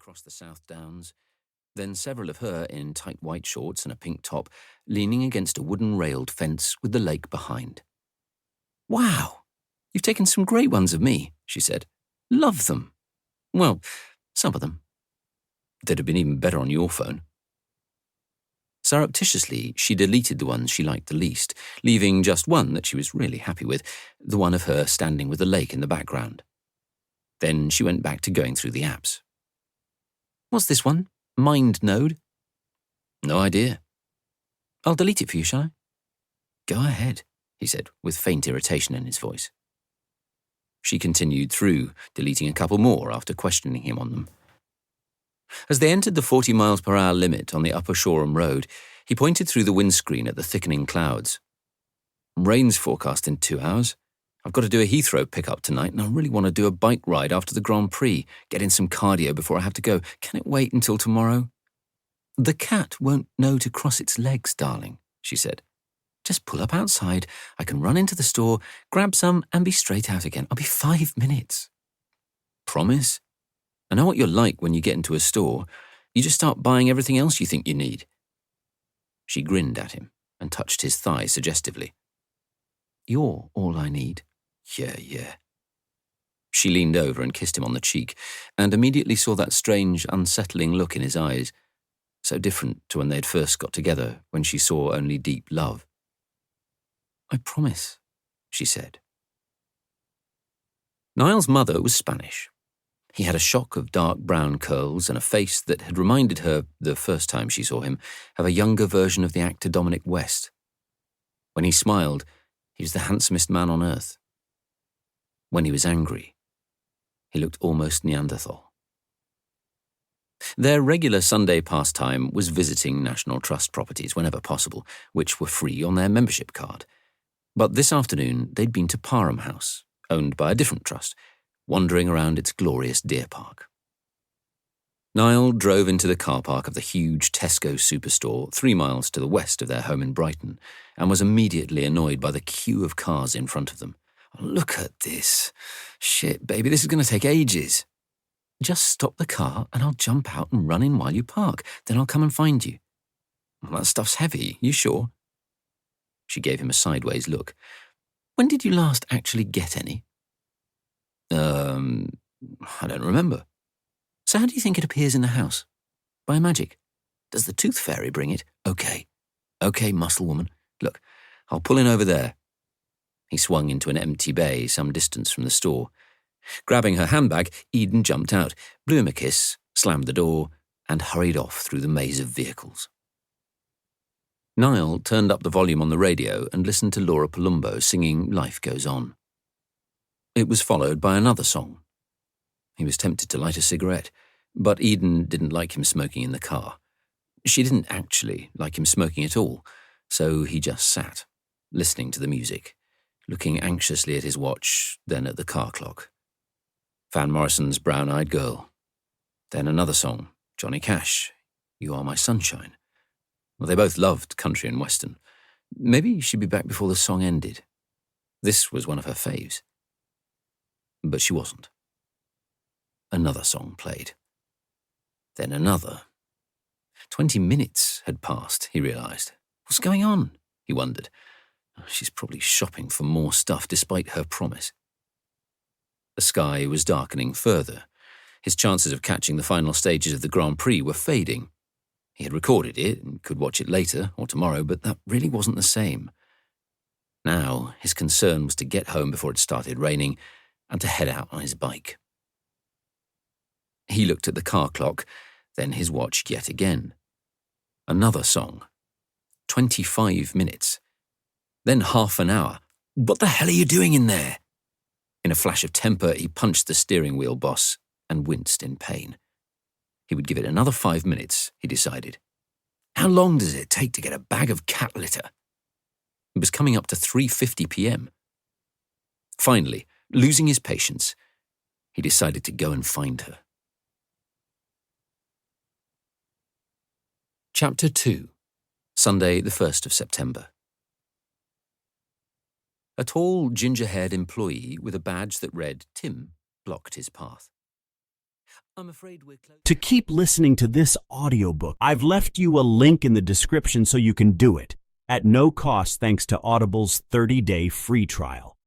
across the South Downs, then several of her in tight white shorts and a pink top, leaning against a wooden-railed fence with the lake behind. "Wow, you've taken some great ones of me," she said. "Love them. Well, some of them. They'd have been even better on your phone." Surreptitiously, she deleted the ones she liked the least, leaving just one that she was really happy with, the one of her standing with the lake in the background. Then she went back to going through the apps. "What's this one? Mind Node?" "No idea." "I'll delete it for you, shall I?" "Go ahead," he said, with faint irritation in his voice. She continued through, deleting a couple more after questioning him on them. As they entered the 40 miles per hour limit on the Upper Shoreham Road, he pointed through the windscreen at the thickening clouds. "Rain's forecast in 2 hours. I've got to do a Heathrow pickup tonight, and I really want to do a bike ride after the Grand Prix, get in some cardio before I have to go. Can it wait until tomorrow?" "The cat won't know to cross its legs, darling," she said. "Just pull up outside. I can run into the store, grab some, and be straight out again. I'll be 5 minutes. "Promise? I know what you're like when you get into a store. You just start buying everything else you think you need." She grinned at him and touched his thigh suggestively. "You're all I need." Yeah. She leaned over and kissed him on the cheek, and immediately saw that strange, unsettling look in his eyes, so different to when they'd first got together, when she saw only deep love. "I promise," she said. Niall's mother was Spanish. He had a shock of dark brown curls and a face that had reminded her, the first time she saw him, of a younger version of the actor Dominic West. When he smiled, he was the handsomest man on earth. When he was angry, he looked almost Neanderthal. Their regular Sunday pastime was visiting National Trust properties whenever possible, which were free on their membership card. But this afternoon they'd been to Parham House, owned by a different trust, wandering around its glorious deer park. Niall drove into the car park of the huge Tesco superstore 3 miles to the west of their home in Brighton, and was immediately annoyed by the queue of cars in front of them. "Look at this. Shit, baby, this is going to take ages." "Just stop the car and I'll jump out and run in while you park. Then I'll come and find you." "Well, that stuff's heavy. You sure?" She gave him a sideways look. "When did you last actually get any?" I don't remember." "So how do you think it appears in the house? By magic? Does the tooth fairy bring it?" Okay, muscle woman. Look, I'll pull in over there." He swung into an empty bay some distance from the store. Grabbing her handbag, Eden jumped out, blew him a kiss, slammed the door, and hurried off through the maze of vehicles. Niall turned up the volume on the radio and listened to Laura Palumbo singing "Life Goes On." It was followed by another song. He was tempted to light a cigarette, but Eden didn't like him smoking in the car. She didn't actually like him smoking at all, so he just sat, listening to the music, looking anxiously at his watch, then at the car clock. Van Morrison's Brown-Eyed Girl. Then another song, Johnny Cash, You Are My Sunshine. Well, they both loved country and western. Maybe she'd be back before the song ended. This was one of her faves. But she wasn't. Another song played. Then another. 20 minutes had passed, he realized. What's going on? He wondered. She's probably shopping for more stuff despite her promise. The sky was darkening further. His chances of catching the final stages of the Grand Prix were fading. He had recorded it and could watch it later or tomorrow, but that really wasn't the same. Now, his concern was to get home before it started raining and to head out on his bike. He looked at the car clock, then his watch yet again. Another song. 25 minutes. Then half an hour. What the hell are you doing in there? In a flash of temper, he punched the steering wheel boss and winced in pain. He would give it another 5 minutes, he decided. How long does it take to get a bag of cat litter? It was coming up to 3:50 p.m. Finally, losing his patience, he decided to go and find her. Chapter 2. Sunday, the 1st of September. A tall, ginger-haired employee with a badge that read Tim blocked his path. I'm afraid we're close. To keep listening to this audiobook, I've left you a link in the description so you can do it at no cost thanks to Audible's 30-day free trial.